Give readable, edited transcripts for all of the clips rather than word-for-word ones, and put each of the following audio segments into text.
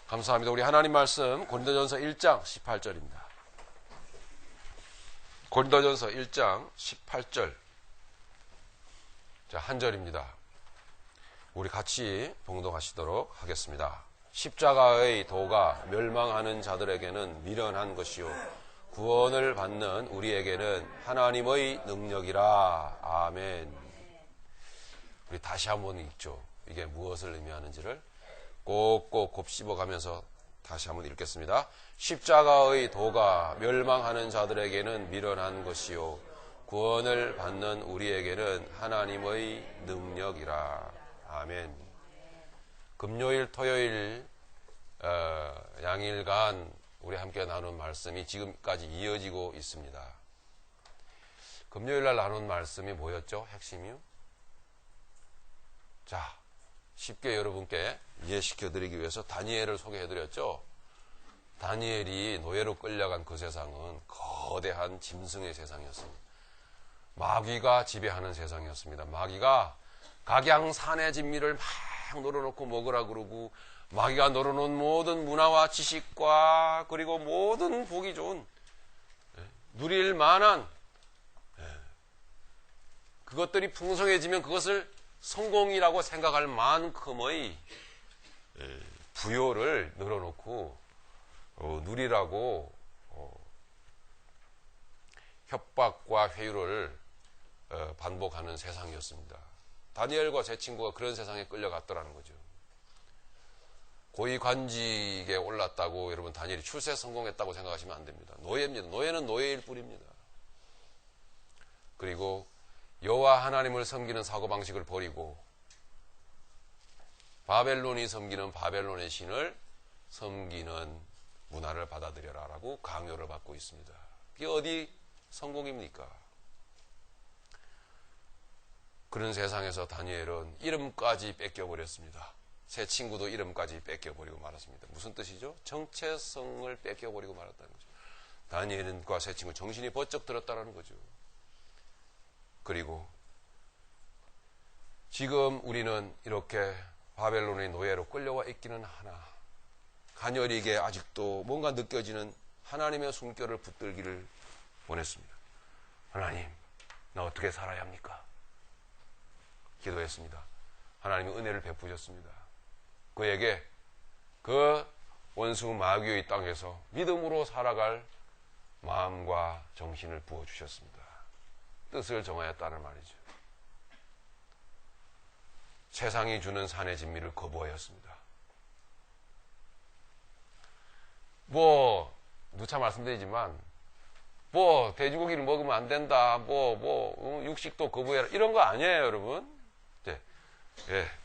감사합니다. 우리 하나님 말씀 고린도전서 1장 18절입니다. 고린도전서 1장 18절. 자, 한 절입니다. 우리 같이 봉독하시도록 하겠습니다. 십자가의 도가 멸망하는 자들에게는 미련한 것이요 구원을 받는 우리에게는 하나님의 능력이라. 아멘. 우리 다시 한번 읽죠. 이게 무엇을 의미하는지를 꼭꼭 곱씹어가면서 다시 한번 읽겠습니다. 십자가의 도가 멸망하는 자들에게는 미련한 것이요 구원을 받는 우리에게는 하나님의 능력이라. 아멘. 금요일, 토요일 양일간 우리 함께 나눈 말씀이 지금까지 이어지고 있습니다. 금요일날 나눈 말씀이 뭐였죠? 핵심이요? 자, 쉽게 여러분께 이해시켜드리기 위해서 다니엘을 소개해드렸죠. 다니엘이 노예로 끌려간 그 세상은 거대한 짐승의 세상이었습니다. 마귀가 지배하는 세상이었습니다. 마귀가 각양산의 진미를 막 놀아놓고 먹으라 그러고, 마귀가 놀아놓은 모든 문화와 지식과 그리고 모든 보기 좋은 누릴 만한 그것들이 풍성해지면 그것을 성공이라고 생각할 만큼의 부여를 늘어놓고 누리라고 협박과 회유를 반복하는 세상이었습니다. 다니엘과 제 친구가 그런 세상에 끌려갔더라는 거죠. 고위 관직에 올랐다고 여러분 다니엘이 출세 성공했다고 생각하시면 안 됩니다. 노예입니다. 노예는 노예일 뿐입니다. 그리고 여호와 하나님을 섬기는 사고방식을 버리고 바벨론이 섬기는 바벨론의 신을 섬기는 문화를 받아들여라 라고 강요를 받고 있습니다. 그게 어디 성공입니까? 그런 세상에서 다니엘은 이름까지 뺏겨버렸습니다. 새 친구도 이름까지 뺏겨버리고 말았습니다. 무슨 뜻이죠? 정체성을 뺏겨버리고 말았다는 거죠. 다니엘과 새 친구 정신이 번쩍 들었다는 거죠. 그리고 지금 우리는 이렇게 바벨론의 노예로 끌려와 있기는 하나 가녀리게 아직도 뭔가 느껴지는 하나님의 숨결을 붙들기를 원했습니다. 하나님, 나 어떻게 살아야 합니까? 기도했습니다. 하나님이 은혜를 베푸셨습니다. 그에게 그 원수 마귀의 땅에서 믿음으로 살아갈 마음과 정신을 부어주셨습니다. 뜻을 정하였다는 말이죠. 세상이 주는 산의 진미를 거부하였습니다. 누차 말씀드리지만 돼지고기를 먹으면 안 된다, 육식도 거부해라, 이런 거 아니에요, 여러분.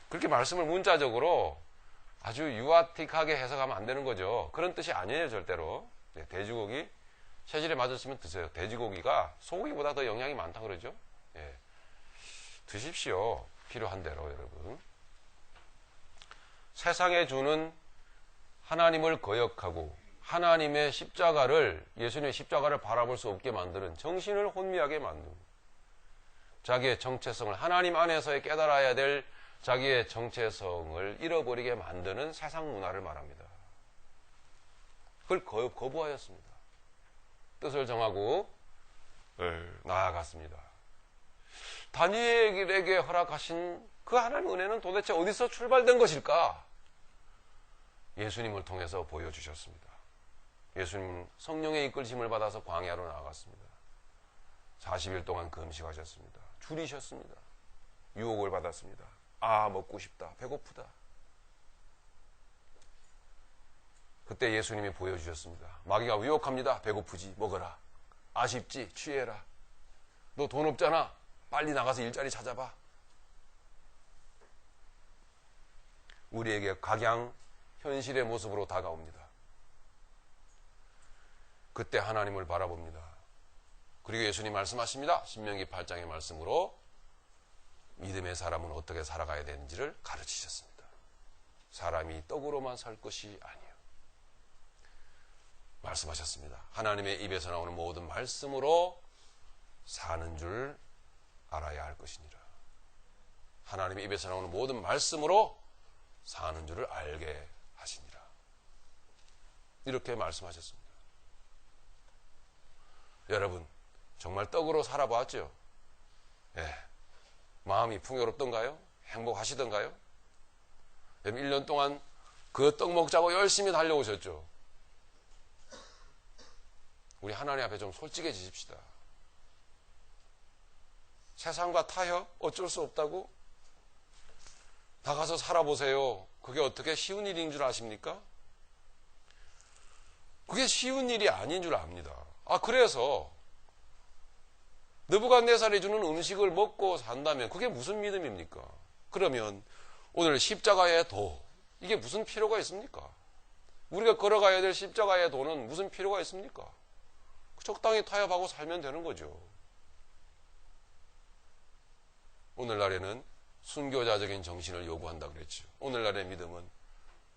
그렇게 말씀을 문자적으로 아주 유아틱하게 해석하면 안 되는 거죠. 그런 뜻이 아니에요, 절대로. 돼지고기 체질에 맞으시면 드세요. 돼지고기가 소고기보다 더 영양이 많다 그러죠. 드십시오. 필요한 대로 여러분. 세상에 주는 하나님을 거역하고 하나님의 십자가를, 예수님의 십자가를 바라볼 수 없게 만드는, 정신을 혼미하게 만드는, 자기의 정체성을, 하나님 안에서의 깨달아야 될 자기의 정체성을 잃어버리게 만드는 세상 문화를 말합니다. 그걸 거부하였습니다. 뜻을 정하고 나아갔습니다. 다니엘에게 허락하신 그 하나님의 은혜는 도대체 어디서 출발된 것일까? 예수님을 통해서 보여주셨습니다. 예수님은 성령의 이끌심을 받아서 광야로 나아갔습니다. 40일 동안 금식하셨습니다. 줄이셨습니다. 유혹을 받았습니다. 먹고 싶다, 배고프다. 그때 예수님이 보여주셨습니다. 마귀가 유혹합니다. 배고프지, 먹어라. 아쉽지, 취해라. 너 돈 없잖아, 빨리 나가서 일자리 찾아봐. 우리에게 각양 현실의 모습으로 다가옵니다. 그때 하나님을 바라봅니다. 그리고 예수님 말씀하십니다. 신명기 8장의 말씀으로 믿음의 사람은 어떻게 살아가야 되는지를 가르치셨습니다. 사람이 떡으로만 살 것이 아니요, 말씀하셨습니다. 하나님의 입에서 나오는 모든 말씀으로 사는 줄 알아야 할 것이니라. 하나님의 입에서 나오는 모든 말씀으로 사는 줄을 알게 하시니라. 이렇게 말씀하셨습니다. 여러분, 정말 떡으로 살아보았죠? 예. 마음이 풍요롭던가요? 행복하시던가요? 1년 동안 그 떡 먹자고 열심히 달려오셨죠? 우리 하나님 앞에 좀 솔직해지십시다. 세상과 타협? 어쩔 수 없다고? 나가서 살아보세요. 그게 어떻게 쉬운 일인 줄 아십니까? 그게 쉬운 일이 아닌 줄 압니다. 그래서 느부갓네살이 주는 음식을 먹고 산다면 그게 무슨 믿음입니까? 그러면 오늘 십자가의 도, 이게 무슨 필요가 있습니까? 우리가 걸어가야 될 십자가의 도는 무슨 필요가 있습니까? 적당히 타협하고 살면 되는 거죠. 오늘날에는 순교자적인 정신을 요구한다 그랬죠. 오늘날의 믿음은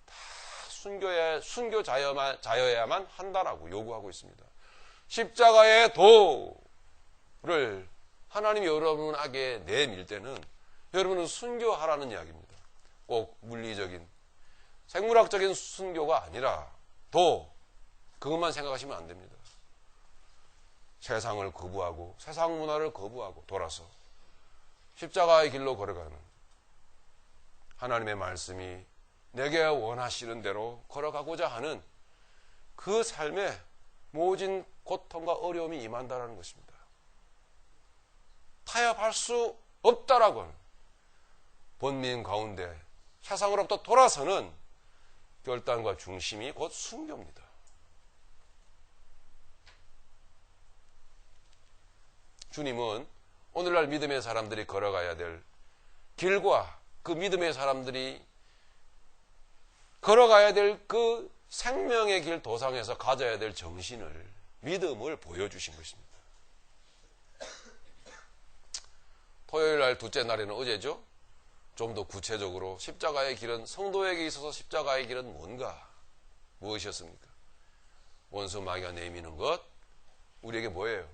다 순교자여야만 한다라고 요구하고 있습니다. 십자가의 도를 하나님이 여러분에게 내밀 때는 여러분은 순교하라는 이야기입니다. 꼭 물리적인, 생물학적인 순교가 아니라 그것만 생각하시면 안 됩니다. 세상을 거부하고 세상 문화를 거부하고 돌아서 십자가의 길로 걸어가는 하나님의 말씀이 내게 원하시는 대로 걸어가고자 하는 그 삶에 모진 고통과 어려움이 임한다는 것입니다. 타협할 수 없다라고 하는 본민 가운데 세상으로부터 돌아서는 결단과 중심이 곧 순교입니다. 주님은 오늘날 믿음의 사람들이 걸어가야 될 길과 그 믿음의 사람들이 걸어가야 될 그 생명의 길 도상에서 가져야 될 정신을, 믿음을 보여주신 것입니다. 토요일 날 둘째 날에는 어제죠? 좀 더 구체적으로 십자가의 길은, 성도에게 있어서 십자가의 길은 뭔가? 무엇이었습니까? 원수 마귀가 내미는 것, 우리에게 뭐예요?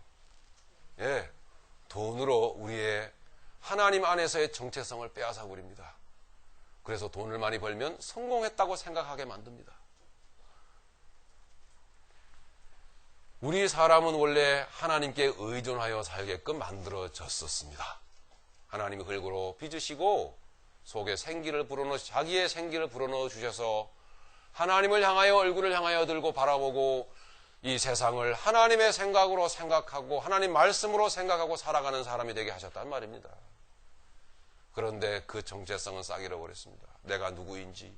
예, 돈으로 우리의 하나님 안에서의 정체성을 빼앗아 버립니다. 그래서 돈을 많이 벌면 성공했다고 생각하게 만듭니다. 우리 사람은 원래 하나님께 의존하여 살게끔 만들어졌었습니다. 하나님이 흙으로 빚으시고 속에 생기를 불어넣어, 자기의 생기를 불어넣어 주셔서 하나님을 향하여, 얼굴을 향하여 들고 바라보고 이 세상을 하나님의 생각으로 생각하고 하나님 말씀으로 생각하고 살아가는 사람이 되게 하셨단 말입니다. 그런데 그 정체성은 싹 잃어버렸습니다. 내가 누구인지,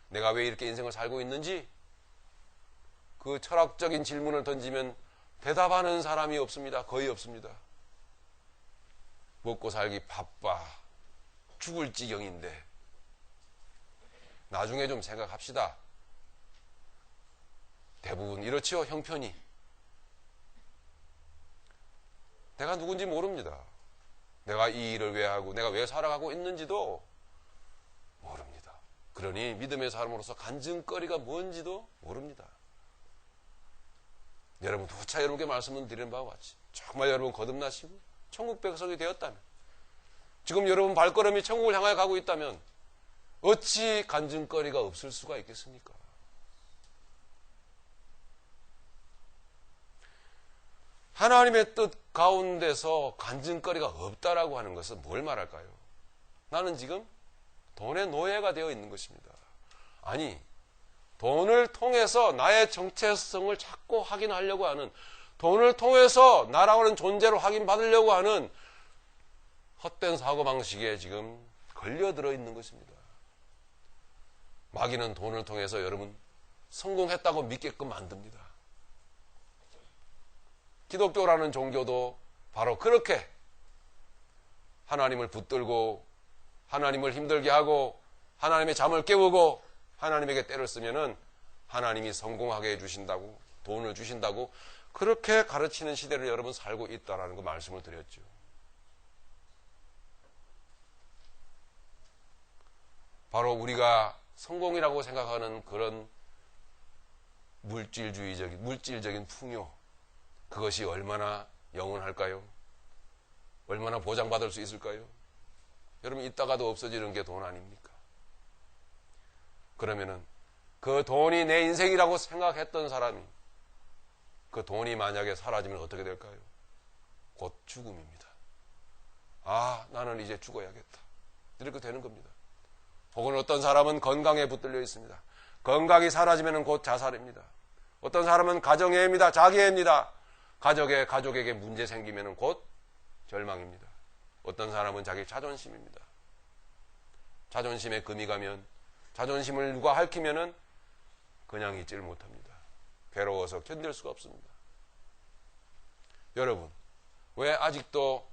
내가 왜 이렇게 인생을 살고 있는지, 그 철학적인 질문을 던지면 대답하는 사람이 없습니다. 거의 없습니다. 먹고 살기 바빠, 죽을 지경인데 나중에 좀 생각합시다. 대부분 이렇지요, 형편이. 내가 누군지 모릅니다. 내가 이 일을 왜 하고 내가 왜 살아가고 있는지도 모릅니다. 그러니 믿음의 사람으로서 간증거리가 뭔지도 모릅니다. 여러분, 누차 여러분께 말씀을 드리는 바와 같이 정말 여러분 거듭나시고 천국 백성이 되었다면, 지금 여러분 발걸음이 천국을 향하여 가고 있다면 어찌 간증거리가 없을 수가 있겠습니까? 하나님의 뜻 가운데서 간증거리가 없다라고 하는 것은 뭘 말할까요? 나는 지금 돈의 노예가 되어 있는 것입니다. 아니, 돈을 통해서 나의 정체성을 자꾸 확인하려고 하는, 돈을 통해서 나라고 하는 존재로 확인받으려고 하는 헛된 사고방식에 지금 걸려들어 있는 것입니다. 마귀는 돈을 통해서 여러분 성공했다고 믿게끔 만듭니다. 기독교라는 종교도 바로 그렇게 하나님을 붙들고 하나님을 힘들게 하고 하나님의 잠을 깨우고 하나님에게 때를 쓰면은 하나님이 성공하게 해주신다고, 돈을 주신다고 그렇게 가르치는 시대를 여러분 살고 있다라는 거 말씀을 드렸죠. 바로 우리가 성공이라고 생각하는 그런 물질적인 풍요, 그것이 얼마나 영원할까요? 얼마나 보장받을 수 있을까요? 여러분, 있다가도 없어지는 게 돈 아닙니까? 그러면은 그 돈이 내 인생이라고 생각했던 사람이 그 돈이 만약에 사라지면 어떻게 될까요? 곧 죽음입니다. 아, 나는 이제 죽어야겠다. 이렇게 되는 겁니다. 혹은 어떤 사람은 건강에 붙들려 있습니다. 건강이 사라지면 곧 자살입니다. 어떤 사람은 가정애입니다. 자기애입니다. 가족에게 문제 생기면 곧 절망입니다. 어떤 사람은 자기 자존심입니다. 자존심에 금이 가면, 자존심을 누가 핥히면은 그냥 있지를 못합니다. 괴로워서 견딜 수가 없습니다. 여러분, 왜 아직도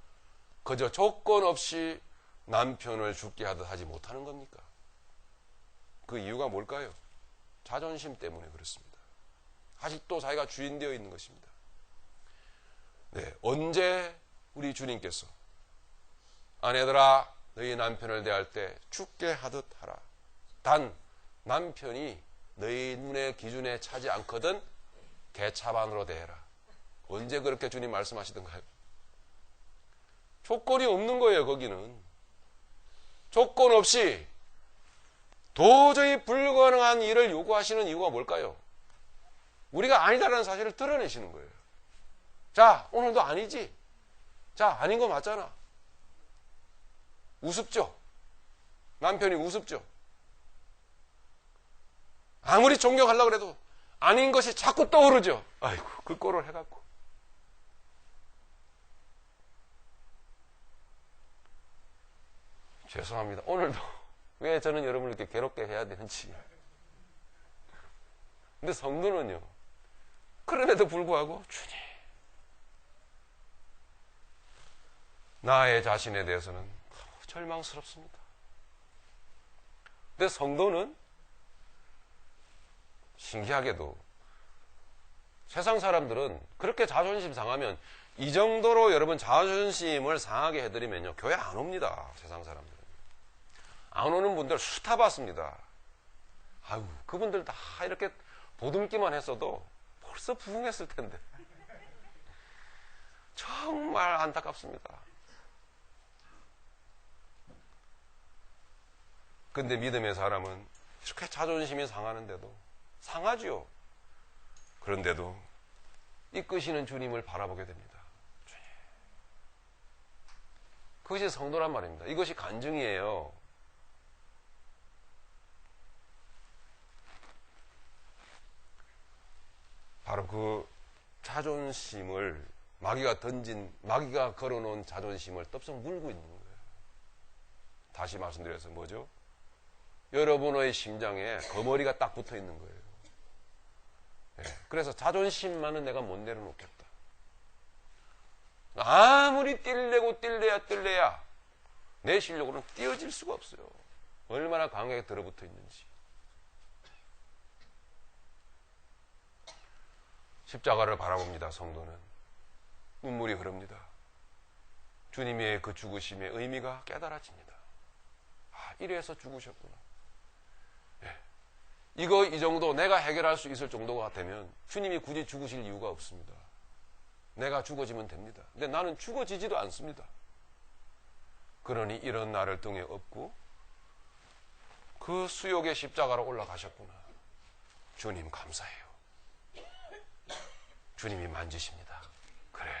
그저 조건 없이 남편을 죽게 하듯 하지 못하는 겁니까? 그 이유가 뭘까요? 자존심 때문에 그렇습니다. 아직도 자기가 주인 되어 있는 것입니다. 네, 언제 우리 주님께서 아내들아 너희 남편을 대할 때 죽게 하듯 하라. 단 남편이 너희 눈의 기준에 차지 않거든 개차반으로 대해라. 언제 그렇게 주님 말씀하시던가요? 조건이 없는 거예요. 거기는 조건 없이 도저히 불가능한 일을 요구하시는 이유가 뭘까요? 우리가 아니다라는 사실을 드러내시는 거예요. 자, 오늘도 아니지? 자, 아닌 거 맞잖아. 우습죠? 남편이 우습죠? 아무리 존경하려고 해도 아닌 것이 자꾸 떠오르죠? 아이고, 그 꼴을 해갖고. 죄송합니다. 오늘도 왜 저는 여러분을 이렇게 괴롭게 해야 되는지. 근데 성도는요, 그럼에도 불구하고 주님, 나의 자신에 대해서는 너무 절망스럽습니다. 근데 성도는 신기하게도 세상 사람들은 그렇게 자존심 상하면 이 정도로 여러분 자존심을 상하게 해드리면요, 교회 안 옵니다. 세상 사람들은. 안 오는 분들 수타 받습니다. 아유, 그분들 다 이렇게 보듬기만 했어도 벌써 부흥했을 텐데. 정말 안타깝습니다. 근데 믿음의 사람은 이렇게 자존심이 상하는데도, 상하지요. 그런데도 이끄시는 주님을 바라보게 됩니다. 주님. 그것이 성도란 말입니다. 이것이 간증이에요. 바로 그 자존심을 마귀가 걸어놓은 자존심을 떡썩 물고 있는 거예요. 다시 말씀드려서 뭐죠? 여러분의 심장에 거머리가 딱 붙어 있는 거예요. 네. 그래서 자존심만은 내가 못 내려놓겠다. 아무리 뛸래야 내 실력으로는 띄어질 수가 없어요. 얼마나 강하게 들어붙어 있는지. 십자가를 바라봅니다. 성도는 눈물이 흐릅니다. 주님의 그 죽으심의 의미가 깨달아집니다. 아, 이래서 죽으셨구나. 네. 이 정도 내가 해결할 수 있을 정도가 되면 주님이 굳이 죽으실 이유가 없습니다. 내가 죽어지면 됩니다. 근데 나는 죽어지지도 않습니다. 그러니 이런 나를 등에 업고 그 수욕의 십자가로 올라가셨구나. 주님 감사해요. 주님이 만지십니다. 그래,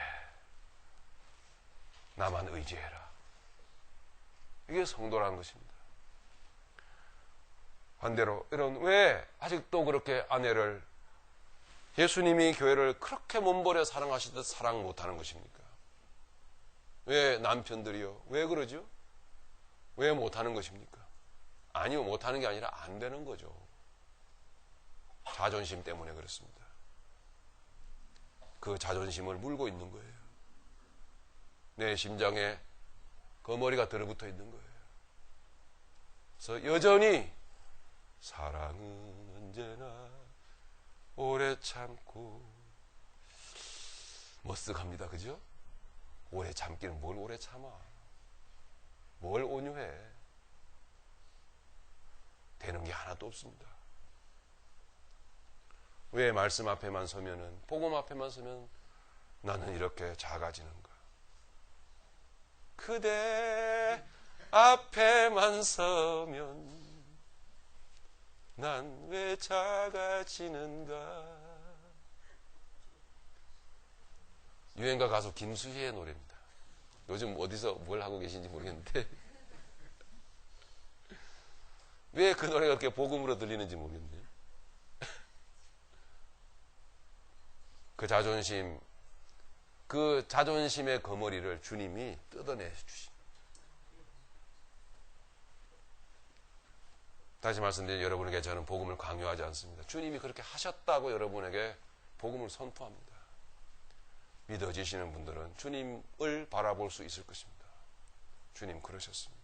나만 의지해라. 이게 성도라는 것입니다. 반대로 왜 아직도 그렇게 아내를, 예수님이 교회를 그렇게 몸버려 사랑하시듯 사랑 못하는 것입니까? 왜 남편들이요? 왜 그러죠? 왜 못하는 것입니까? 아니요, 못하는 게 아니라 안 되는 거죠. 자존심 때문에 그렇습니다. 그 자존심을 물고 있는 거예요. 내 심장에 거머리가 들어붙어 있는 거예요. 그래서 여전히 사랑은 언제나 오래 참고, 머쓱합니다. 그죠? 오래 참기는 뭘 오래 참아. 뭘 온유해. 되는 게 하나도 없습니다. 왜 말씀 앞에만 서면은, 복음 앞에만 서면 나는 이렇게 작아지는가? 그대 앞에만 서면 난 왜 작아지는가. 유행가 가수 김수희의 노래입니다. 요즘 어디서 뭘 하고 계신지 모르겠는데 왜 그 노래가 그렇게 복음으로 들리는지 모르겠네요. 그 자존심의 거머리를 주님이 뜯어내 주십니다. 다시 말씀드린 여러분에게 저는 복음을 강요하지 않습니다. 주님이 그렇게 하셨다고 여러분에게 복음을 선포합니다. 믿어지시는 분들은 주님을 바라볼 수 있을 것입니다. 주님 그러셨습니다.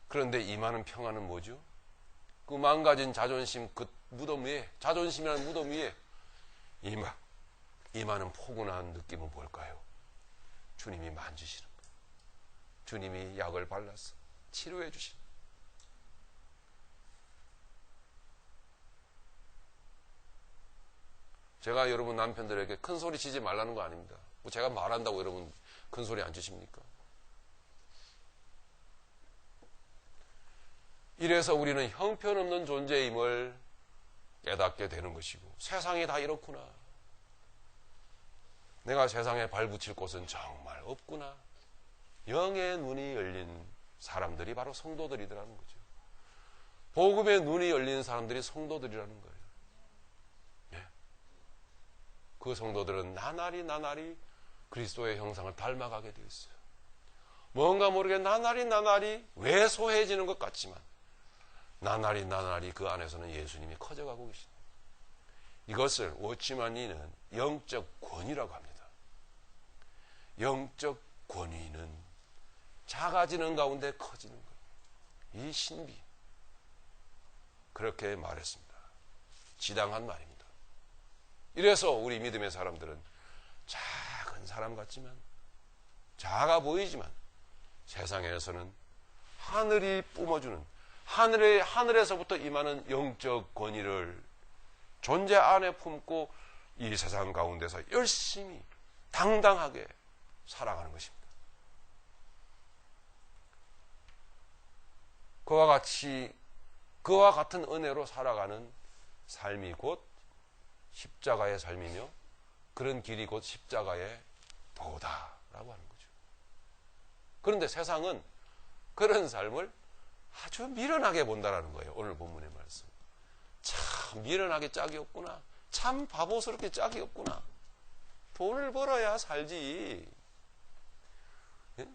그런데 임하는 평안은 뭐죠? 그 망가진 자존심 그 무덤 위에, 자존심이라는 무덤 위에 임하는 포근한 느낌은 뭘까요? 주님이 만지시는 거예요. 주님이 약을 발라서 치료해 주시는 거예요. 제가 여러분 남편들에게 큰 소리 치지 말라는 거 아닙니다. 뭐 제가 말한다고 여러분 큰 소리 안 치십니까? 이래서 우리는 형편없는 존재임을 깨닫게 되는 것이고, 세상이 다 이렇구나. 내가 세상에 발붙일 곳은 정말 없구나. 영의 눈이 열린 사람들이 바로 성도들이더라는 거죠. 복음의 눈이 열린 사람들이 성도들이라는 거예요. 네. 그 성도들은 나날이 그리스도의 형상을 닮아가게 되어 있어요. 뭔가 모르게 나날이 왜소해지는 것 같지만 나날이 그 안에서는 예수님이 커져가고 계십니다. 이것을 워치만리는 영적 권위라고 합니다. 영적 권위는 작아지는 가운데 커지는 것. 이 신비. 그렇게 말했습니다. 지당한 말입니다. 이래서 우리 믿음의 사람들은 작은 사람 같지만, 작아 보이지만 세상에서는 하늘이 뿜어주는, 하늘에서부터 임하는 영적 권위를 존재 안에 품고 이 세상 가운데서 열심히 당당하게 살아가는 것입니다. 그와 같은 은혜로 살아가는 삶이 곧 십자가의 삶이며, 그런 길이 곧 십자가의 도다라고 하는 거죠. 그런데 세상은 그런 삶을 아주 미련하게 본다라는 거예요. 오늘 본문의 말씀. 참 미련하게 짝이 없구나. 참 바보스럽게 짝이 없구나. 돈을 벌어야 살지.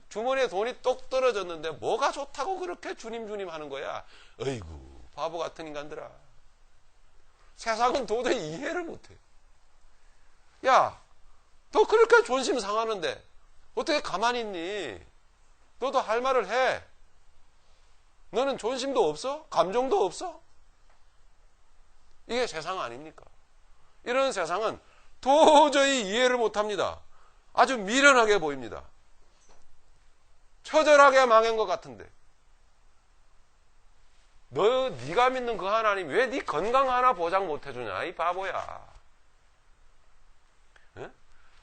주머니에 돈이 똑 떨어졌는데 뭐가 좋다고 그렇게 주님 하는 거야. 어이구 바보 같은 인간들아. 세상은 도저히 이해를 못해. 야, 너 그렇게 존심 상하는데 어떻게 가만히 있니? 너도 할 말을 해. 너는 존심도 없어? 감정도 없어? 이게 세상 아닙니까? 이런 세상은 도저히 이해를 못합니다. 아주 미련하게 보입니다. 처절하게 망한 것 같은데, 네가 믿는 그 하나님 왜 네 건강 하나 보장 못 해주냐, 이 바보야. 예?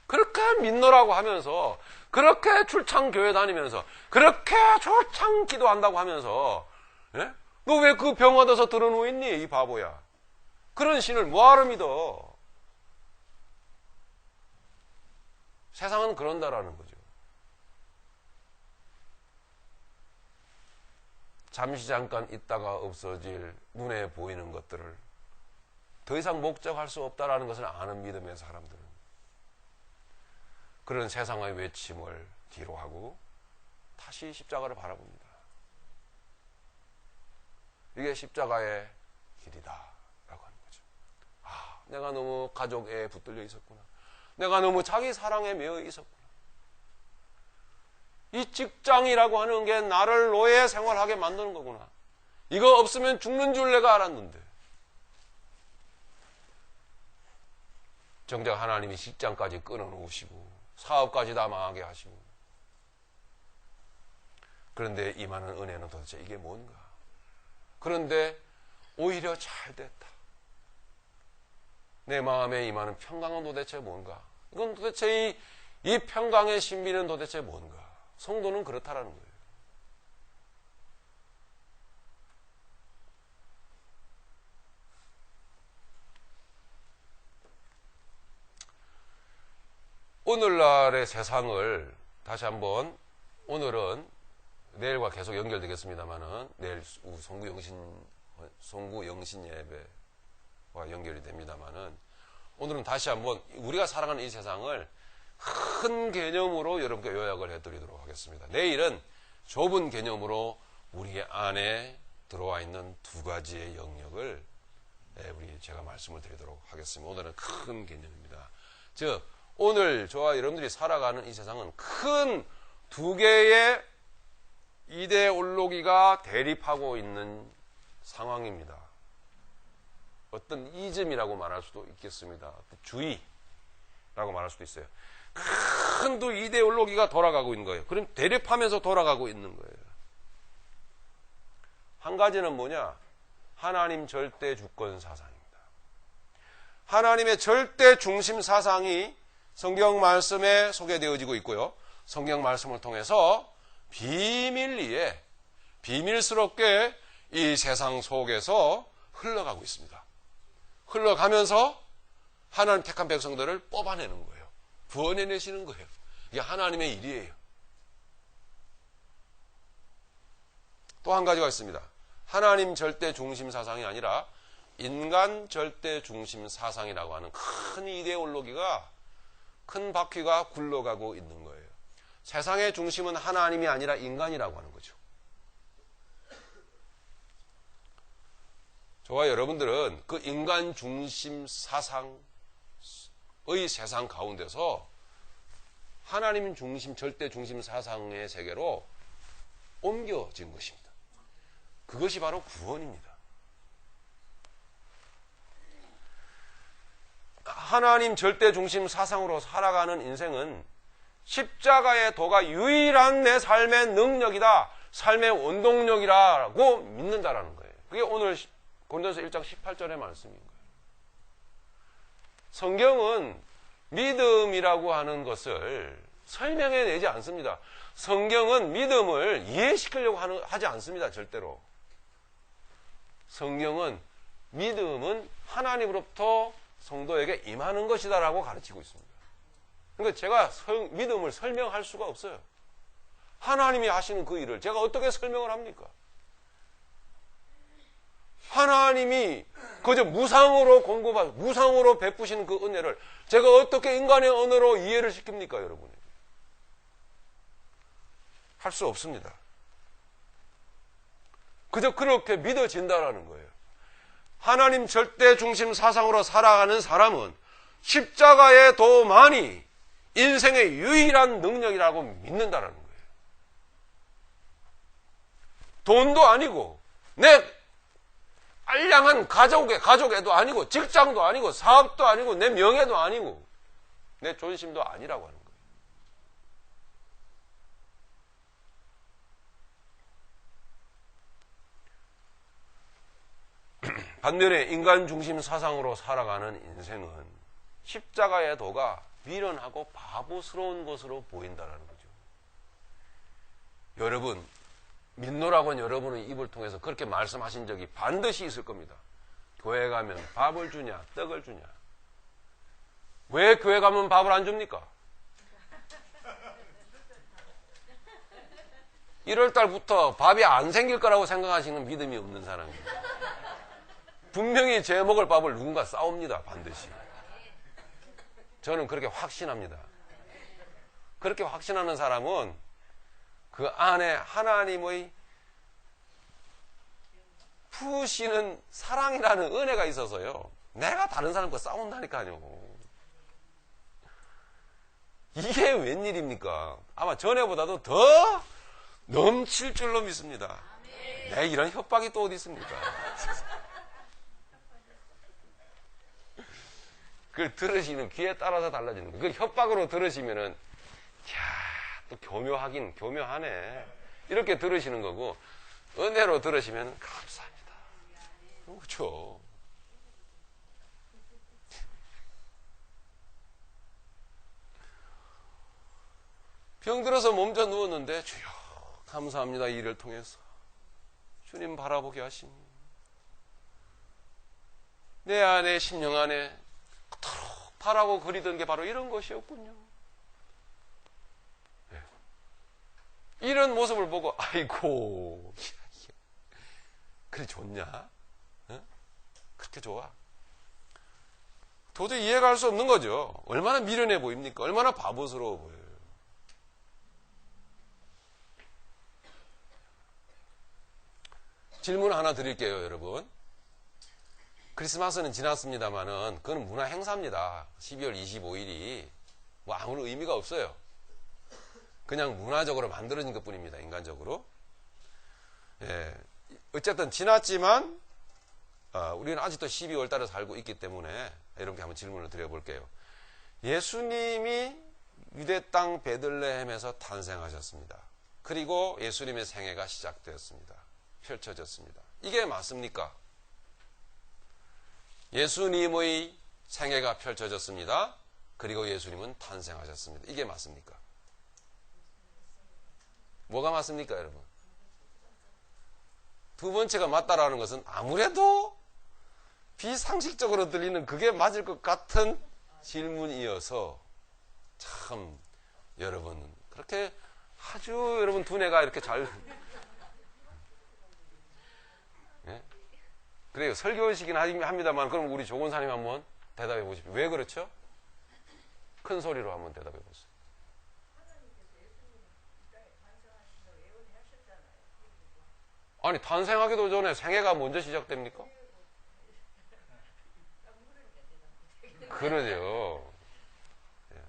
그렇게 믿노라고 하면서, 그렇게 출창 교회 다니면서, 그렇게 출창 기도한다고 하면서, 예? 너 왜 그 병 얻어서 들어누워 있니, 이 바보야. 그런 신을 뭐하러 믿어? 세상은 그런다라는 거죠. 잠시 잠깐 있다가 없어질 눈에 보이는 것들을 더 이상 목적할 수 없다라는 것을 아는 믿음의 사람들은 그런 세상의 외침을 뒤로하고 다시 십자가를 바라봅니다. 이게 십자가의 길이다 라고 하는 거죠. 아, 내가 너무 가족에 붙들려 있었구나. 내가 너무 자기 사랑에 매여 있었구나. 이 직장이라고 하는 게 나를 노예 생활하게 만드는 거구나. 이거 없으면 죽는 줄 내가 알았는데. 정작 하나님이 직장까지 끊어놓으시고 사업까지 다 망하게 하시고, 그런데 임하는 은혜는 도대체 이게 뭔가? 그런데 오히려 잘 됐다. 내 마음에 임하는 평강은 도대체 뭔가? 이건 도대체 이 평강의 신비는 도대체 뭔가? 성도는 그렇다라는 거예요. 오늘날의 세상을 다시 한번, 오늘은 내일과 계속 연결되겠습니다만은 내일 송구 영신 예배와 연결이 됩니다만은, 오늘은 다시 한번 우리가 살아가는 이 세상을 큰 개념으로 여러분께 요약을 해드리도록 하겠습니다. 내일은 좁은 개념으로 우리 안에 들어와 있는 두 가지의 영역을 제가 말씀을 드리도록 하겠습니다. 오늘은 큰 개념입니다. 즉, 오늘 저와 여러분들이 살아가는 이 세상은 큰 두 개의 이데올로기가 대립하고 있는 상황입니다. 어떤 이즘이라고 말할 수도 있겠습니다. 주의라고 말할 수도 있어요. 큰 두 이데올로기가 돌아가고 있는 거예요. 그럼 대립하면서 돌아가고 있는 거예요. 한 가지는 뭐냐? 하나님 절대 주권 사상입니다. 하나님의 절대 중심 사상이 성경 말씀에 소개되어지고 있고요. 성경 말씀을 통해서 비밀리에, 비밀스럽게 이 세상 속에서 흘러가고 있습니다. 흘러가면서 하나님 택한 백성들을 뽑아내는 거예요. 구원해내시는 거예요. 이게 하나님의 일이에요. 또 한 가지가 있습니다. 하나님 절대 중심 사상이 아니라 인간 절대 중심 사상이라고 하는 큰 이데올로기가, 큰 바퀴가 굴러가고 있는 거예요. 세상의 중심은 하나님이 아니라 인간이라고 하는 거죠. 저와 여러분들은 그 인간 중심 사상의 세상 가운데서 하나님 중심, 절대 중심 사상의 세계로 옮겨진 것입니다. 그것이 바로 구원입니다. 하나님 절대 중심 사상으로 살아가는 인생은 십자가의 도가 유일한 내 삶의 능력이다, 삶의 원동력이라고 믿는다라는 거예요. 그게 오늘 고린도서 1장 18절의 말씀인 거예요. 성경은 믿음이라고 하는 것을 설명해내지 않습니다. 성경은 믿음을 이해시키려고 하지 않습니다. 절대로. 성경은 믿음은 하나님으로부터 성도에게 임하는 것이다라고 가르치고 있습니다. 그러니까 제가 믿음을 설명할 수가 없어요. 하나님이 하시는 그 일을 제가 어떻게 설명을 합니까? 하나님이 그저 무상으로 무상으로 베푸시는 그 은혜를 제가 어떻게 인간의 언어로 이해를 시킵니까, 여러분이? 할 수 없습니다. 그저 그렇게 믿어진다라는 거예요. 하나님 절대 중심 사상으로 살아가는 사람은 십자가의 도만이 인생의 유일한 능력이라고 믿는다라는 거예요. 돈도 아니고 내 알량한 가족애도 아니고 직장도 아니고 사업도 아니고 내 명예도 아니고 내 존심도 아니라고 하는 거예요. 반면에 인간 중심 사상으로 살아가는 인생은 십자가의 도가 미련하고 바보스러운 것으로 보인다는 거죠. 여러분, 민노라고는 여러분의 입을 통해서 그렇게 말씀하신 적이 반드시 있을 겁니다. 교회 가면 밥을 주냐, 떡을 주냐. 왜 교회 가면 밥을 안 줍니까? 1월달부터 밥이 안 생길 거라고 생각하시는 믿음이 없는 사람입니다. 분명히 제 먹을 밥을 누군가 싸웁니다. 반드시. 저는 그렇게 확신합니다. 그렇게 확신하는 사람은 그 안에 하나님의 푸시는 사랑이라는 은혜가 있어서요. 내가 다른 사람과 싸운다니까요. 이게 웬일입니까? 아마 전에보다도 더 넘칠 줄로 믿습니다. 내 이런 협박이 또 어디 있습니까? 그걸 들으시는 귀에 따라서 달라지는 거예요. 그 협박으로 들으시면은, 야, 또 교묘하긴 교묘하네. 이렇게 들으시는 거고, 은혜로 들으시면 감사합니다. 그렇죠. 병들어서 몸져 누웠는데, 주여, 감사합니다. 이 일을 통해서. 주님 바라보게 하시니. 내 안에, 심령 안에, 그토록 바라고 그리던 게 바로 이런 것이었군요. 이런 모습을 보고 아이고 그리 좋냐? 어? 그렇게 좋아? 도저히 이해가 할 수 없는 거죠. 얼마나 미련해 보입니까? 얼마나 바보스러워 보여요. 질문 하나 드릴게요, 여러분. 크리스마스는 지났습니다만은 그건 문화 행사입니다. 12월 25일이 뭐 아무런 의미가 없어요. 그냥 문화적으로 만들어진 것 뿐입니다. 인간적으로. 예. 어쨌든 지났지만 우리는 아직도 12월 달에 살고 있기 때문에 이렇게 한번 질문을 드려볼게요. 예수님이 유대 땅 베들레헴에서 탄생하셨습니다. 그리고 예수님의 생애가 시작되었습니다. 펼쳐졌습니다. 이게 맞습니까? 예수님의 생애가 펼쳐졌습니다. 그리고 예수님은 탄생하셨습니다. 이게 맞습니까? 뭐가 맞습니까, 여러분? 두 번째가 맞다라는 것은 아무래도 비상식적으로 들리는 그게 맞을 것 같은 질문이어서 참 여러분 그렇게 아주 여러분 두뇌가 이렇게 잘 예? 그래요. 설교식이긴 합니다만 그럼 우리 조건사님 한번 대답해 보십시오. 왜 그렇죠? 큰 소리로 한번 대답해 보세요. 아니 탄생하기도 전에 생애가 먼저 시작됩니까? 그러죠. 예.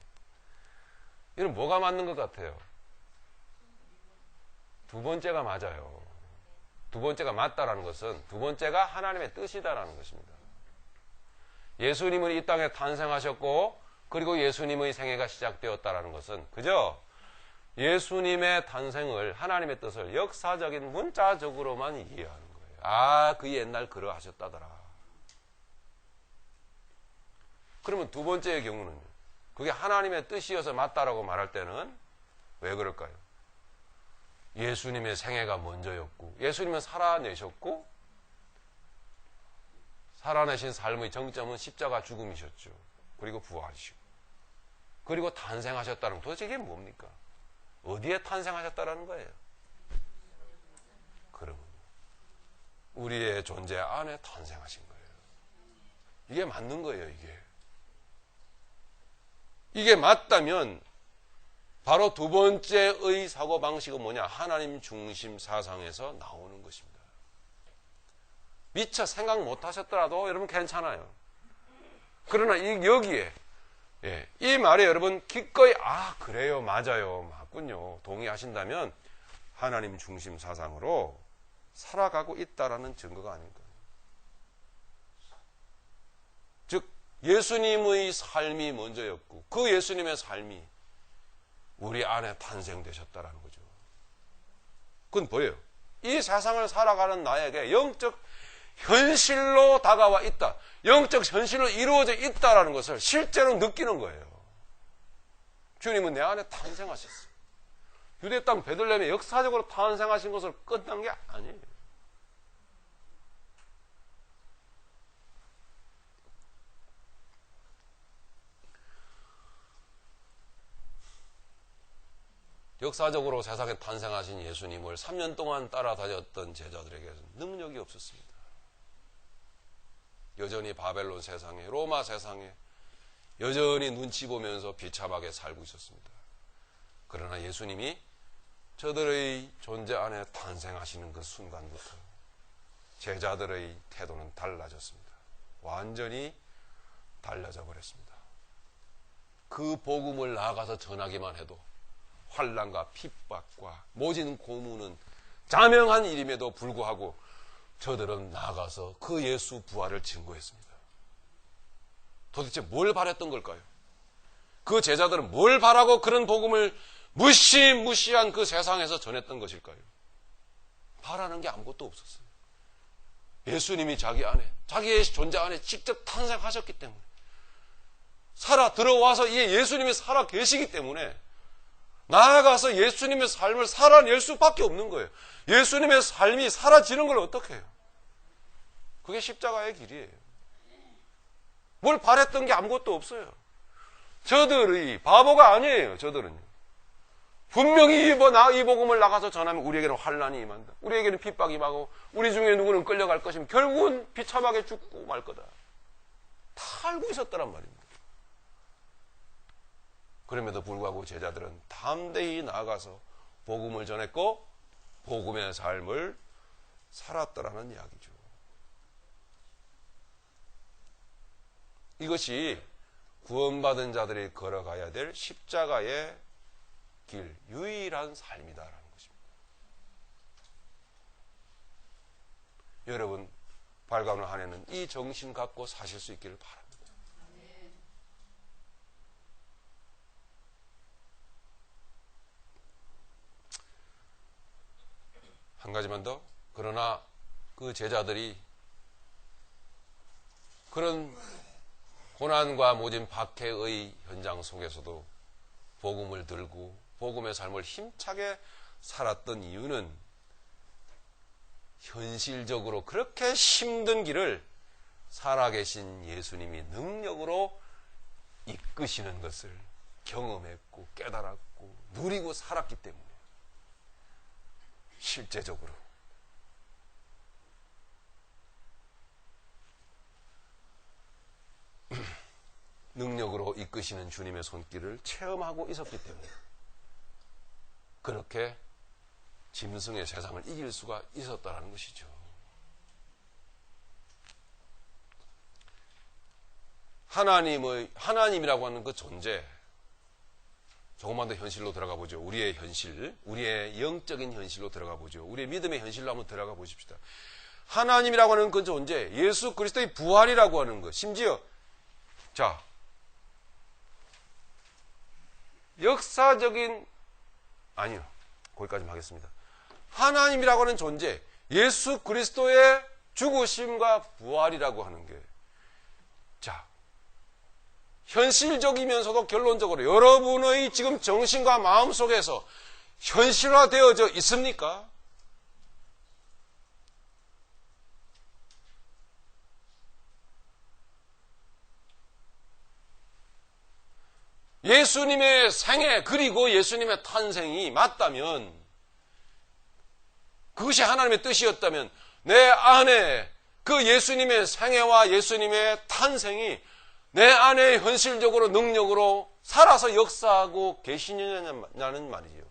이건 뭐가 맞는 것 같아요? 두 번째가 맞아요. 두 번째가 맞다라는 것은 두 번째가 하나님의 뜻이다라는 것입니다. 예수님은 이 땅에 탄생하셨고 그리고 예수님의 생애가 시작되었다라는 것은 그저 예수님의 탄생을 하나님의 뜻을 역사적인 문자적으로만 이해하는 거예요. 아, 그 옛날 그러하셨다더라. 그러면 두 번째의 경우는 그게 하나님의 뜻이어서 맞다라고 말할 때는 왜 그럴까요? 예수님의 생애가 먼저였고 예수님은 살아내셨고 살아내신 삶의 정점은 십자가 죽음이셨죠. 그리고 부활이시고 그리고 탄생하셨다는 도대체 이게 뭡니까? 어디에 탄생하셨다라는 거예요? 그러면 우리의 존재 안에 탄생하신 거예요. 이게 맞는 거예요. 이게 맞다면 바로 두 번째의 사고방식은 뭐냐? 하나님 중심 사상에서 나오는 것입니다. 미처 생각 못 하셨더라도 여러분 괜찮아요. 그러나 여기에 이 말에 여러분 기꺼이 그래요, 맞아요, 맞군요 동의하신다면 하나님 중심 사상으로 살아가고 있다라는 증거가 아닌가. 즉 예수님의 삶이 먼저였고 그 예수님의 삶이 우리 안에 탄생되셨다라는 거죠. 그건 뭐예요? 이 세상을 살아가는 나에게 영적 현실로 다가와 있다. 영적 현실로 이루어져 있다라는 것을 실제로 느끼는 거예요. 주님은 내 안에 탄생하셨어요. 유대 땅 베들레헴에 역사적으로 탄생하신 것을 끝난 게 아니에요. 역사적으로 세상에 탄생하신 예수님을 3년 동안 따라다녔던 제자들에게는 능력이 없었습니다. 여전히 바벨론 세상에, 로마 세상에 여전히 눈치 보면서 비참하게 살고 있었습니다. 그러나 예수님이 저들의 존재 안에 탄생하시는 그 순간부터 제자들의 태도는 달라졌습니다. 완전히 달라져 버렸습니다. 그 복음을 나아가서 전하기만 해도 환난과 핍박과 모진 고문은 자명한 일임에도 불구하고 저들은 나아가서 그 예수 부활을 증거했습니다. 도대체 뭘 바랬던 걸까요? 그 제자들은 뭘 바라고 그런 복음을 무시무시한 그 세상에서 전했던 것일까요? 바라는 게 아무것도 없었어요. 예수님이 자기 안에, 자기의 존재 안에 직접 탄생하셨기 때문에 살아 들어와서 이 예수님이 살아 계시기 때문에 나아가서 예수님의 삶을 살아낼 수밖에 없는 거예요. 예수님의 삶이 사라지는 걸 어떻게 해요? 그게 십자가의 길이에요. 뭘 바랬던 게 아무것도 없어요. 저들이 바보가 아니에요. 저들은요. 분명히 이 복음을 나가서 전하면 우리에게는 환난이 임한다. 우리에게는 핍박이 임하고 우리 중에 누구는 끌려갈 것이면 결국은 비참하게 죽고 말 거다. 다 알고 있었더란 말입니다. 그럼에도 불구하고 제자들은 담대히 나아가서 복음을 전했고 복음의 삶을 살았더라는 이야기죠. 이것이 구원받은 자들이 걸어가야 될 십자가의 길, 유일한 삶이다라는 것입니다. 여러분, 밝아오는 한 해는 이 정신 갖고 사실 수 있기를 바랍니다. 한 가지만 더. 그러나 그 제자들이 그런 고난과 모진 박해의 현장 속에서도 복음을 들고 복음의 삶을 힘차게 살았던 이유는 현실적으로 그렇게 힘든 길을 살아계신 예수님이 능력으로 이끄시는 것을 경험했고 깨달았고 누리고 살았기 때문에 실제적으로 능력으로 이끄시는 주님의 손길을 체험하고 있었기 때문에 그렇게 짐승의 세상을 이길 수가 있었다는 것이죠. 하나님이라고 하는 그 존재, 조금만 더 현실로 들어가 보죠. 우리의 현실, 우리의 영적인 현실로 들어가 보죠. 우리의 믿음의 현실로 한번 들어가 보십시다. 하나님이라고 하는 그 존재, 예수 그리스도의 부활이라고 하는 것, 심지어 자, 역사적인, 아니요, 거기까지만 하겠습니다. 하나님이라고 하는 존재, 예수 그리스도의 죽으심과 부활이라고 하는 게, 자, 현실적이면서도 결론적으로 여러분의 지금 정신과 마음 속에서 현실화되어져 있습니까? 예수님의 생애 그리고 예수님의 탄생이 맞다면, 그것이 하나님의 뜻이었다면 내 안에 그 예수님의 생애와 예수님의 탄생이 내 안에 현실적으로 능력으로 살아서 역사하고 계시느냐는 말이에요.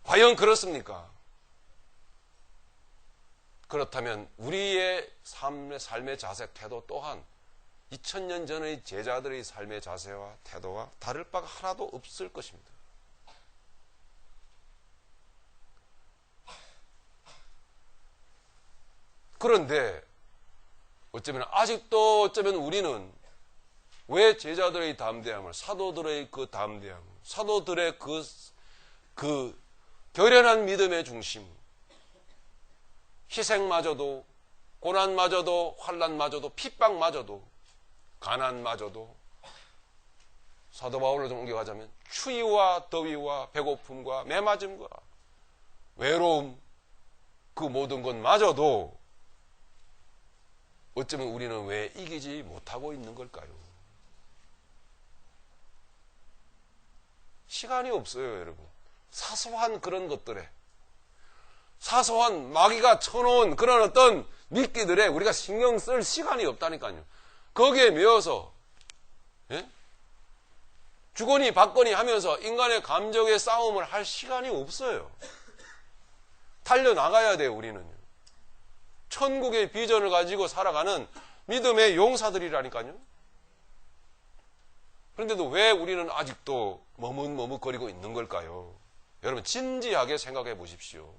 과연 그렇습니까? 그렇다면 우리의 삶의 자세, 태도 또한 2000년 전의 제자들의 삶의 자세와 태도와 다를 바가 하나도 없을 것입니다. 그런데 어쩌면 우리는 왜 제자들의 담대함을, 사도들의 그 담대함, 사도들의 그 결연한 믿음의 중심, 희생마저도, 고난마저도, 환난마저도, 핍박마저도, 가난마저도, 사도 바울로 좀 옮겨가자면 추위와 더위와 배고픔과 매맞음과 외로움, 그 모든 것마저도 어쩌면 우리는 왜 이기지 못하고 있는 걸까요? 시간이 없어요, 여러분. 사소한 그런 것들에, 사소한 마귀가 쳐놓은 그런 어떤 미끼들에 우리가 신경 쓸 시간이 없다니까요. 거기에 매여서 주거니 받거니 하면서 인간의 감정의 싸움을 할 시간이 없어요. 달려나가야 돼요, 우리는요. 천국의 비전을 가지고 살아가는 믿음의 용사들이라니까요. 그런데도 왜 우리는 아직도 머뭇머뭇거리고 있는 걸까요? 여러분 진지하게 생각해 보십시오.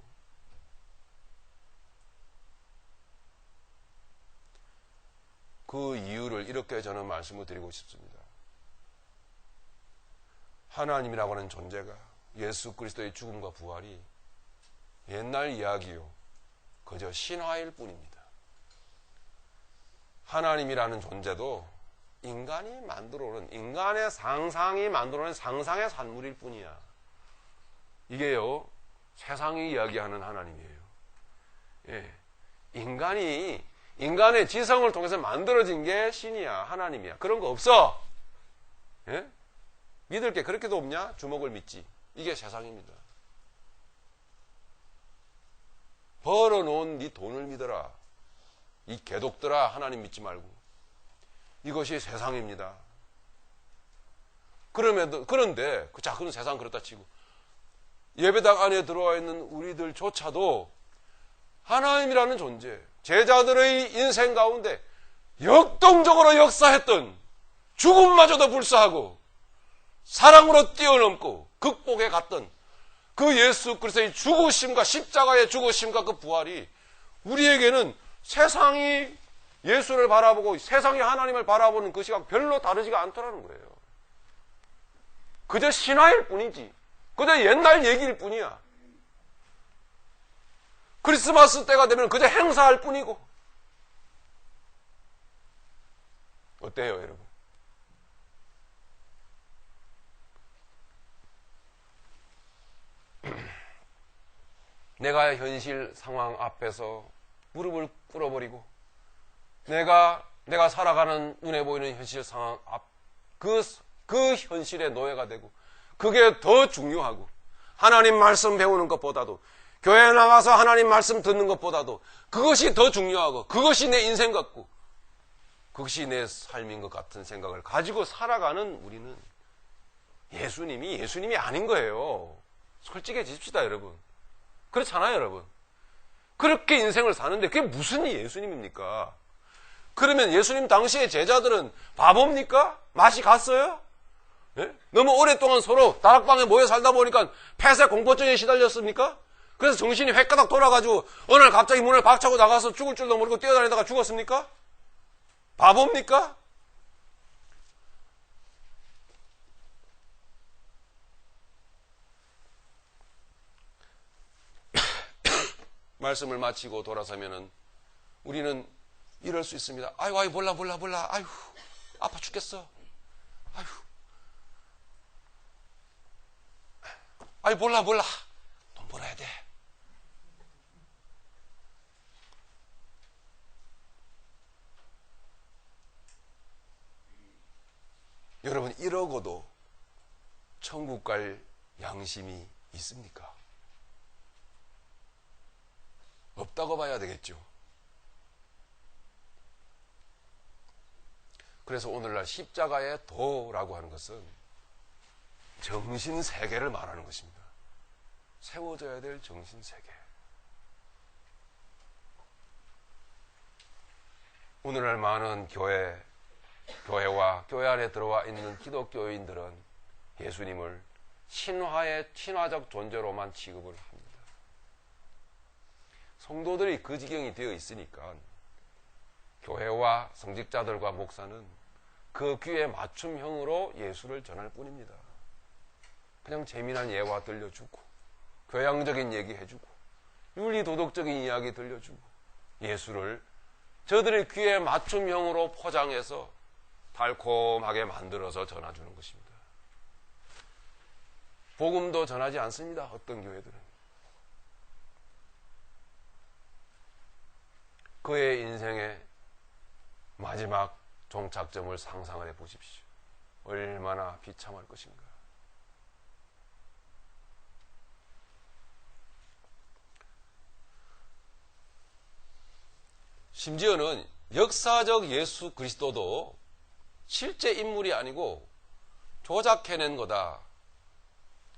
그 이유를 이렇게 저는 말씀을 드리고 싶습니다. 하나님이라고 하는 존재가, 예수 그리스도의 죽음과 부활이 옛날 이야기요, 그저 신화일 뿐입니다. 하나님이라는 존재도 인간이 만들어오는, 인간의 상상이 만들어낸 상상의 산물일 뿐이야. 이게요, 세상이 이야기하는 하나님이에요. 예. 인간의 지성을 통해서 만들어진 게 신이야, 하나님이야. 그런 거 없어. 예? 믿을 게 그렇게도 없냐? 주먹을 믿지. 이게 세상입니다. 벌어놓은 네 돈을 믿어라. 이 개독들아, 하나님 믿지 말고. 이것이 세상입니다. 그런데 자, 그런 세상 그렇다 치고 예배당 안에 들어와 있는 우리들조차도 하나님이라는 존재, 제자들의 인생 가운데 역동적으로 역사했던, 죽음마저도 불사하고 사랑으로 뛰어넘고 극복해 갔던 그 예수 그리스도의 죽으심과 십자가의 죽으심과 그 부활이 우리에게는 세상이 예수를 바라보고 세상이 하나님을 바라보는 그 시각 별로 다르지가 않더라는 거예요. 그저 신화일 뿐이지, 그저 옛날 얘기일 뿐이야. 크리스마스 때가 되면 그저 행사할 뿐이고. 어때요, 여러분? 내가 현실 상황 앞에서 무릎을 꿇어버리고 내가 살아가는 눈에 보이는 현실 상황 앞 그 현실의 노예가 되고, 그게 더 중요하고, 하나님 말씀 배우는 것보다도, 교회 나가서 하나님 말씀 듣는 것보다도 그것이 더 중요하고, 그것이 내 인생 같고, 그것이 내 삶인 것 같은 생각을 가지고 살아가는 우리는 예수님이 아닌 거예요. 솔직해집시다, 여러분. 그렇잖아요, 여러분. 그렇게 인생을 사는데 그게 무슨 예수님입니까? 그러면 예수님 당시의 제자들은 바보입니까? 맛이 갔어요? 네? 너무 오랫동안 서로 다락방에 모여 살다 보니까 폐쇄 공포증에 시달렸습니까? 그래서 정신이 획가닥 돌아가지고 어느 날 갑자기 문을 박차고 나가서 죽을 줄도 모르고 뛰어다니다가 죽었습니까? 바보입니까? 말씀을 마치고 돌아서면은 우리는 이럴 수 있습니다. 아유, 몰라. 아유, 아파 죽겠어. 아유, 몰라. 돈 벌어야 돼. 여러분, 이러고도 천국 갈 양심이 있습니까? 없다고 봐야 되겠죠. 그래서 오늘날 십자가의 도라고 하는 것은 정신세계를 말하는 것입니다. 세워져야 될 정신세계. 오늘날 많은 교회와 교회 안에 들어와 있는 기독교인들은 예수님을 신화적 존재로만 취급을 합니다. 성도들이 그 지경이 되어 있으니까 교회와 성직자들과 목사는 그 귀에 맞춤형으로 예수를 전할 뿐입니다. 그냥 재미난 예화 들려주고, 교양적인 얘기 해주고, 윤리도덕적인 이야기 들려주고, 예수를 저들의 귀에 맞춤형으로 포장해서 달콤하게 만들어서 전해주는 것입니다. 복음도 전하지 않습니다. 어떤 교회들은. 그의 인생의 마지막 종착점을 상상을 해 보십시오. 얼마나 비참할 것인가. 심지어는 역사적 예수 그리스도도 실제 인물이 아니고 조작해낸 거다.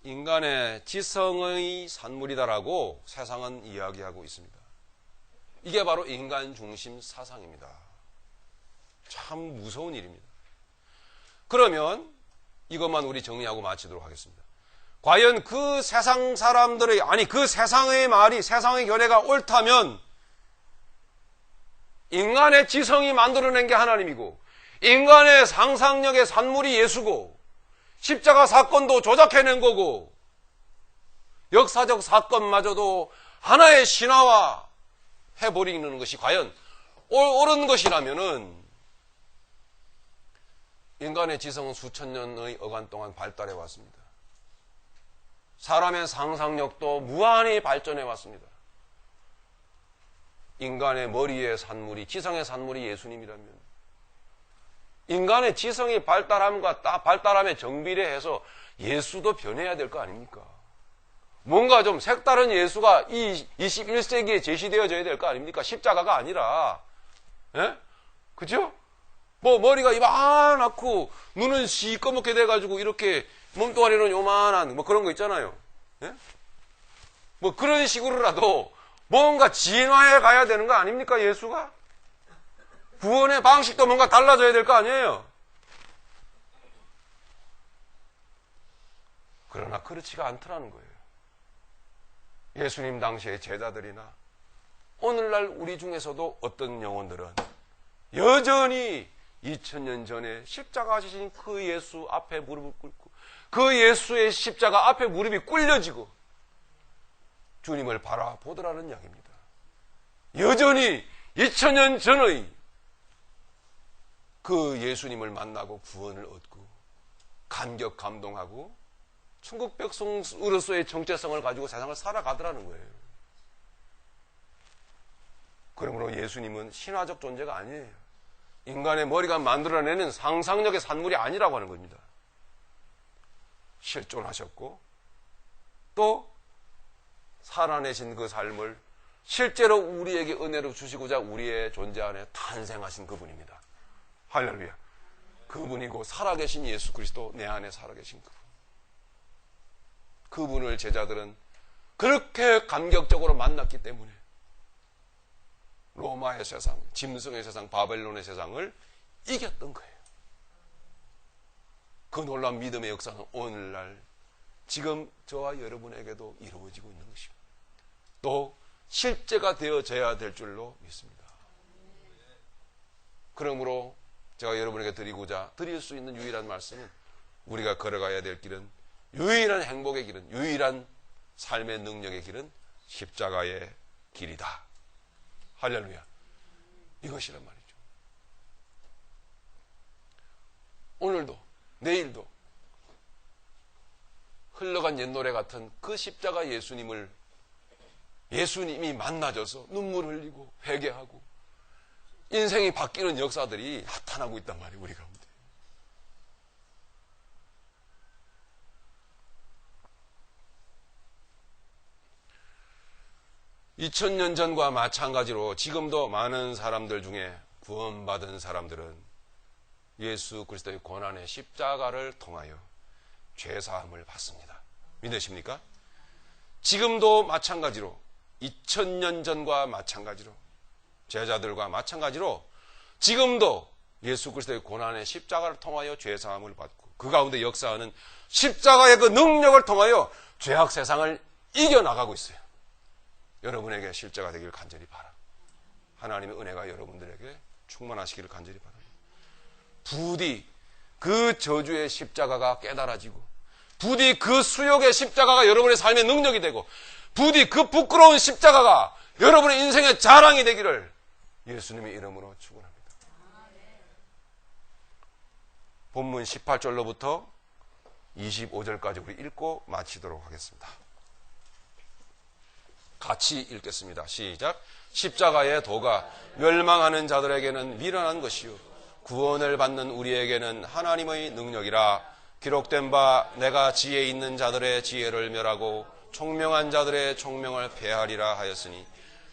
인간의 지성의 산물이다라고 세상은 이야기하고 있습니다. 이게 바로 인간 중심 사상입니다. 참 무서운 일입니다. 그러면 이것만 우리 정리하고 마치도록 하겠습니다. 과연 그 세상 사람들의, 그 세상의 말이, 세상의 견해가 옳다면 인간의 지성이 만들어낸 게 하나님이고, 인간의 상상력의 산물이 예수고, 십자가 사건도 조작해낸 거고, 역사적 사건마저도 하나의 신화화 해버리는 것이 과연 옳은 것이라면은, 인간의 지성은 수천 년의 어간 동안 발달해 왔습니다. 사람의 상상력도 무한히 발전해 왔습니다. 인간의 머리의 산물이, 지성의 산물이 예수님이라면 인간의 지성이 발달함에 정비례해서 예수도 변해야 될 거 아닙니까? 뭔가 좀 색다른 예수가 이 21세기에 제시되어져야 될 거 아닙니까? 십자가가 아니라. 예? 그죠? 뭐 머리가 이만하고 눈은 시꺼멓게 돼가지고 이렇게 몸뚱아리는 요만한 뭐 그런 거 있잖아요. 예? 뭐 그런 식으로라도 뭔가 진화해 가야 되는 거 아닙니까? 예수가? 구원의 방식도 뭔가 달라져야 될 거 아니에요? 그러나 그렇지가 않더라는 거예요. 예수님 당시의 제자들이나 오늘날 우리 중에서도 어떤 영혼들은 여전히 2000년 전에 십자가 지신 그 예수 앞에 무릎을 꿇고 그 예수의 십자가 앞에 무릎이 꿇려지고 주님을 바라보더라는 이야기입니다. 여전히 2000년 전의 그 예수님을 만나고 구원을 얻고 감격 감동하고 천국 백성으로서의 정체성을 가지고 세상을 살아가더라는 거예요. 그러므로 예수님은 신화적 존재가 아니에요. 인간의 머리가 만들어내는 상상력의 산물이 아니라고 하는 겁니다. 실존하셨고 또 살아내신 그 삶을 실제로 우리에게 은혜로 주시고자 우리의 존재 안에 탄생하신 그분입니다. 할렐루야. 그분이고 살아계신 예수 그리스도 내 안에 살아계신 그분. 그분을 제자들은 그렇게 감격적으로 만났기 때문에 로마의 세상, 짐승의 세상, 바벨론의 세상을 이겼던 거예요. 그 놀라운 믿음의 역사는 오늘날 지금 저와 여러분에게도 이루어지고 있는 것입니다. 또 실제가 되어져야 될 줄로 믿습니다. 그러므로 제가 여러분에게 드릴 수 있는 유일한 말씀은 우리가 걸어가야 될 길은 유일한 행복의 길은 유일한 삶의 능력의 길은 십자가의 길이다. 할렐루야. 이것이란 말이죠. 오늘도 내일도 흘러간 옛 노래 같은 그 십자가 예수님이 만나줘서 눈물 흘리고 회개하고 인생이 바뀌는 역사들이 나타나고 있단 말이에요. 우리 가운데. (2000년) 전과 마찬가지로 지금도 많은 사람들 중에 구원받은 사람들은 예수 그리스도의 고난의 십자가를 통하여 죄사함을 받습니다. 믿으십니까? 지금도 마찬가지로 2000년 전과 마찬가지로 제자들과 마찬가지로 지금도 예수 그리스도의 고난의 십자가를 통하여 죄사함을 받고 그 가운데 역사하는 십자가의 그 능력을 통하여 죄악 세상을 이겨나가고 있어요. 여러분에게 실제가 되기를 간절히 바라. 하나님의 은혜가 여러분들에게 충만하시기를 간절히 바랍니다. 부디 그 저주의 십자가가 깨달아지고 부디 그 수욕의 십자가가 여러분의 삶의 능력이 되고 부디 그 부끄러운 십자가가 여러분의 인생의 자랑이 되기를 예수님의 이름으로 축원합니다. 본문 18절로부터 25절까지 우리 읽고 마치도록 하겠습니다. 같이 읽겠습니다. 시작. 십자가의 도가 멸망하는 자들에게는 미련한 것이요 구원을 받는 우리에게는 하나님의 능력이라. 기록된 바 내가 지혜 있는 자들의 지혜를 멸하고 총명한 자들의 총명을 폐하리라 하였으니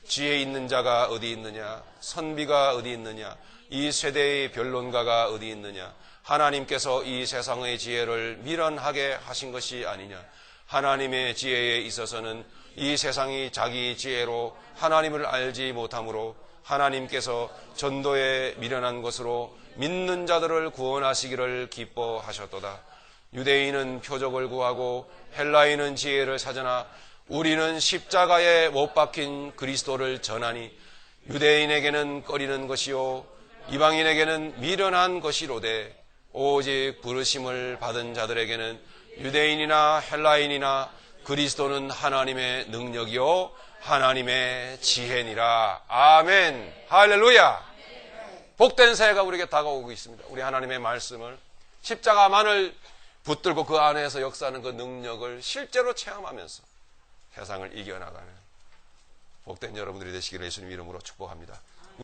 지혜 있는 자가 어디 있느냐? 선비가 어디 있느냐? 이 세대의 변론가가 어디 있느냐? 하나님께서 이 세상의 지혜를 미련하게 하신 것이 아니냐? 하나님의 지혜에 있어서는 이 세상이 자기 지혜로 하나님을 알지 못하므로 하나님께서 전도에 미련한 것으로 믿는 자들을 구원하시기를 기뻐하셨도다. 유대인은 표적을 구하고 헬라인은 지혜를 찾으나 우리는 십자가에 못 박힌 그리스도를 전하니 유대인에게는 꺼리는 것이요 이방인에게는 미련한 것이로되 오직 부르심을 받은 자들에게는 유대인이나 헬라인이나 그리스도는 하나님의 능력이요 하나님의 지혜니라. 아멘. 할렐루야. 복된 새해가 우리에게 다가오고 있습니다. 우리 하나님의 말씀을 십자가만을 붙들고 그 안에서 역사하는 그 능력을 실제로 체험하면서 세상을 이겨나가는 복된 여러분들이 되시기를 예수님 이름으로 축복합니다.